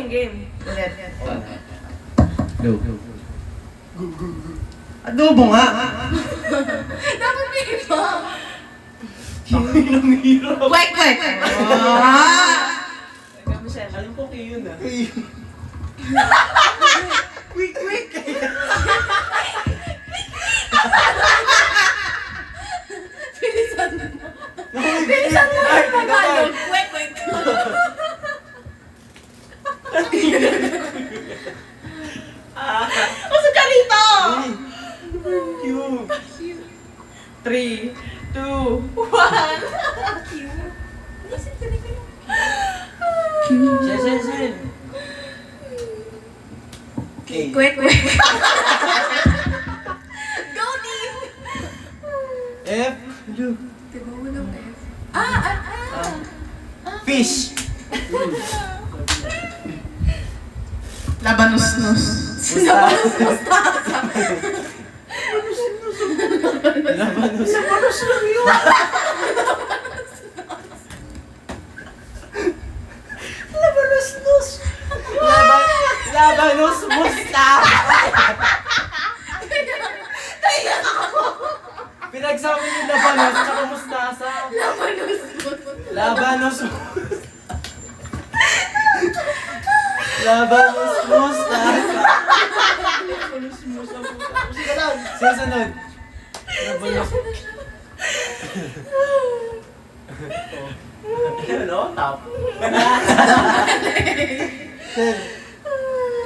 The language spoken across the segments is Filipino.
game. Ulit. Go. Adobo nga. Dapat may iba. Ang hirap. Kwek! Ikaw, Michelle. Alam ko kayo yun ah. Quick! Bilisan mo. Bilisan mo! Ay, Tagalog. Kwek! Pasok ka rito! Cute! 3, 2, 1. Sen. Okay. Kwek! Go, team! F. Diba walang F? Fish. Labanus-nus. Labanos. Labanus lang yun. Labanos-nus. Labanos musta. Pinagsama yung labanos tsaka mustasa. Labanos mustasa. Susunod. Labanos. Ano? Tap.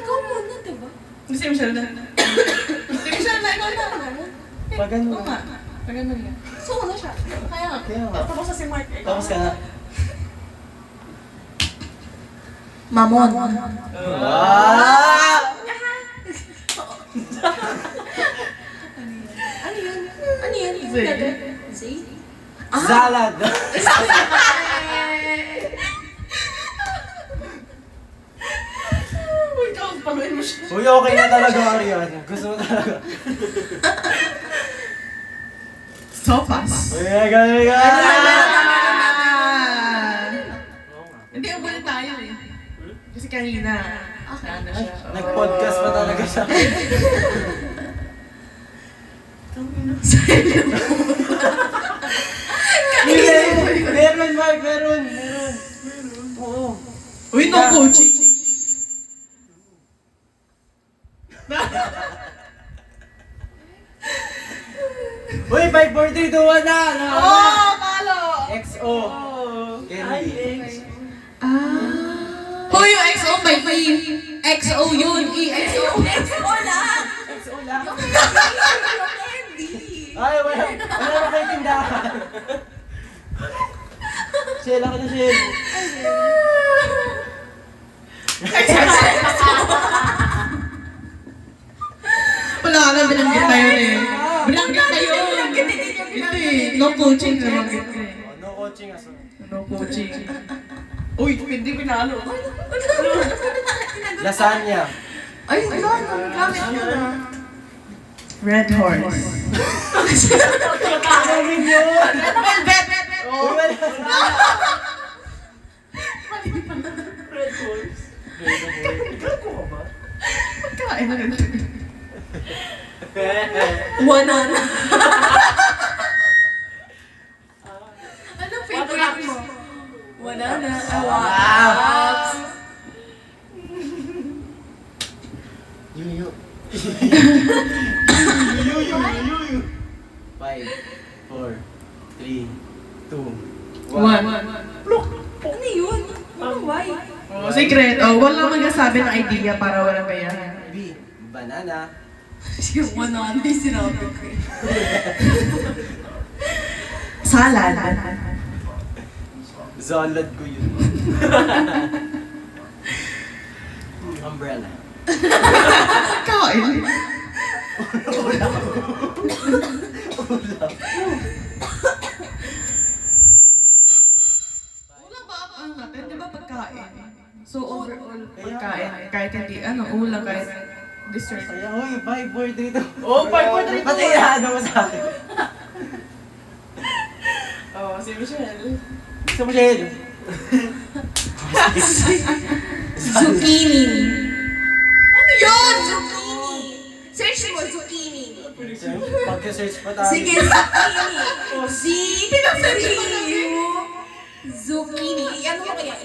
Ikaw muna, diba? Si Michelle na. Si Michelle na, ikaw na. Pag ano? Oo nga. Pag ano yan. So, ano siya? Kaya nga. Kaya nga. Tapos na si Mark. Tapos ka na. Mamon. Ah! Ano yan? Zay? Salad. Uy, ikaw, paluin mo siya. Uy, okay na talaga, Ariana. Gusto mo talaga. Sopas. Uy, galing. Hindi, ubunin tayo eh. Kasi kanina, ano siya. Nag-podcast pa talaga siya. Meron, Mark, meron. Oo. Uy, no coaching. Uy, 5, 4, 3, 2, 1 na! Palo! XO. Candy. Hoy, yung XO by E. XO yun. EXO. XO lang. XO lang. Yung candy. Ay, wala na kayo tindahan. Shell, ako na Shell. Wala ka na, binanggit na yun eh. Binanggit na yun. Hindi, no coaching na binanggit ko eh. No coaching aso. No coaching. Uy, hindi pinalo. Lasagna. Ay, gamit ko na. Red Horse. Ano yun? Velvet! Uy, wala. Red Horse. Gago ka ba? Pagkain na rin. Banana. Anong favorite mo? Banana. Wow. Yuyu. Yuyu. 5, 4, 3, 2, 1. Ano yun? Ano why? Oh, secret. Oh, wala magsasabi ng idea para walang kaya. B. Banana. Yung banana yung sinabi ko eh. Salad. Zolad ko yun. Umbrella. Kain. Ulam. Ulam ba ang natin? Di ba pagkain? So overall, pagkain. Kahit hindi, ulam kahit dessert. Kaya, uy, 5, 4, 3, 2. Oh, 5, 4, 3, 2. Ba't inaano mo sa akin? Oh, si Michelle. Gusto mo, Shell? Zucchini. Ano yun? Zucchini. Search mo, zucchini. Pagka-search pa tayo. Sige, zucchini. Pinasearch ko na Zucchini. Ano mo kaya?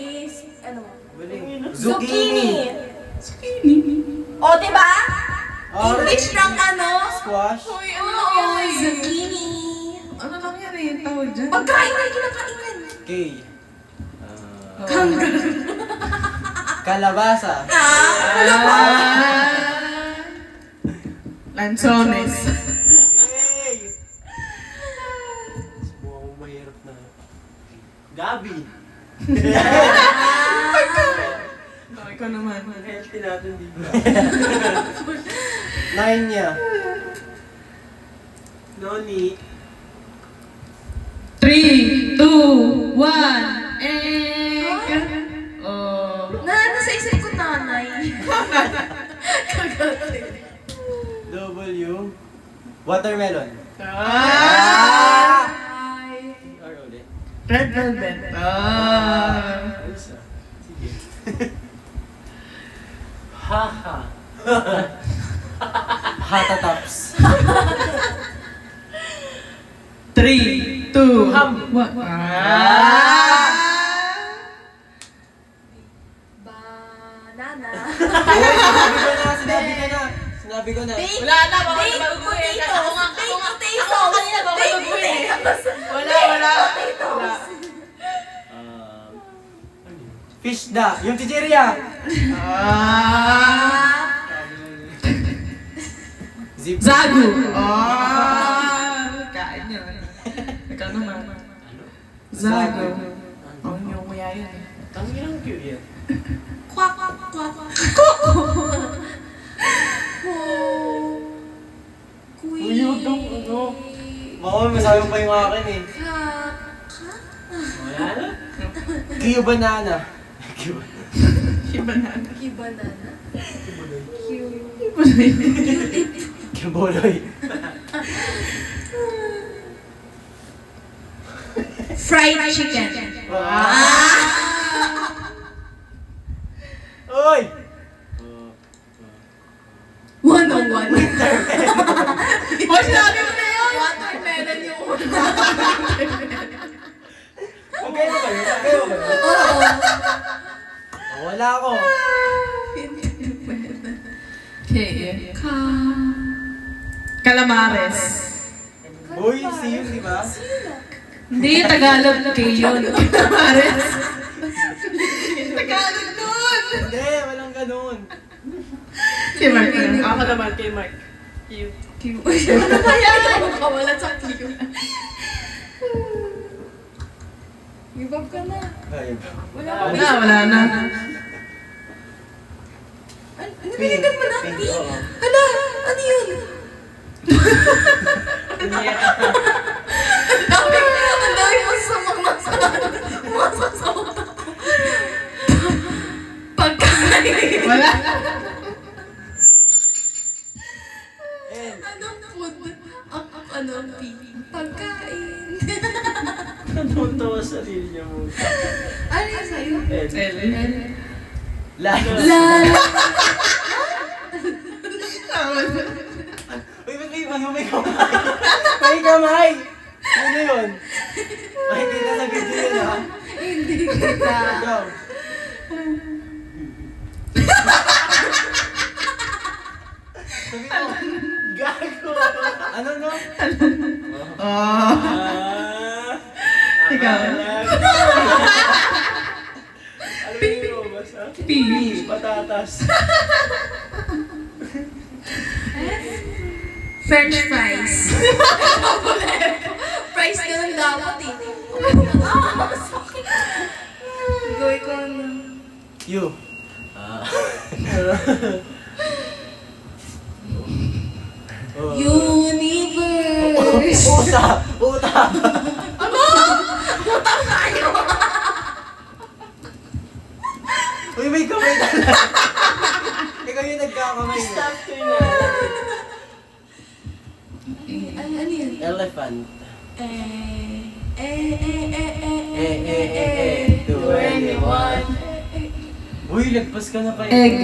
Ano? Galing. Zucchini. Zucchini. O, diba? Oh, English ng ano? Squash. Uy, ano Oo, lang yan eh. zucchini. Ano lang yan eh, tawag dyan. Pagkain na kinakain yan. K. Kangaroo. Kalabasa. Lanzones. Yay! Mukhang mahirap na. Gabi. Oh, ikaw naman. Healthy natin dito. 9 niya. Noni. 3, 2, 1, egg! Oh. Nasa isip ko nanay. W. Watermelon. Ah! R ulit. Red velvet. Ah! Ayos ah. Sige. Haha. Hatataps. 3, 2, Ham. 1. Ah! Banana. Sinabi ko na. Wala na, baka Baked maguguhin ka. potatoes. Baked potatoes. Baked potatoes. Wala. Fish da. Yung chicheria. Ah! Zip. Zagu! Ah! Kain yun. Ikaw naman. Zagu. Ang yung kuya yun eh. Tanginang cute yan. Kwak, kwak, kwak. Uyog dong, ano? Baka may masabi pa yung akin eh. Wala na? Kiyo banana. Kiyo Banana. Banana. Kiyo boloy. Fried chicken. Oy! 101. Oh, sinabi mo na yun! Watermelon yung Okay mo ba yun? Okay mo ba yun? Oo. Wala ako. Okay. Calamares. Uy, see you, di ba? Hindi, Tagalog kay yun. Calamares. Tagalog nun! Hindi, walang ganun. Si Mark na. Ako naman kay Mark. Ano ba yan? Kawalan sa Q. Give up ka na. Ay, Wala ka. Wala na. Nabiligan mo na? Pink, Pink? oo. Hala, ano yun? Ang dami mo sa mga sa utak ko. Pagkain. Wala. And, Anong food? Ano? Pagkain. natutuwa sa sarili niya mo. Ano yung sa'yo? And, lalo. Uy, ba't may kamay? May kamay! Ano yun? Makikita sa video yun ha? Hindi kita. Ikaw. Sabi ko, gago! Ano no? Oh. Ikaw. Ano yung basta? Peach. Patatas. French fries. Fries ka lang dapat eh. Gawin ko na. You. Universe. Uta! Uta! Utang tayo. Uy, may kamay talaga. Ikaw yung nagkakamay mo. Stop ko na. Ano yun? Elephant. 21. Uy, Uy, lagpas ka na kayo. Egg.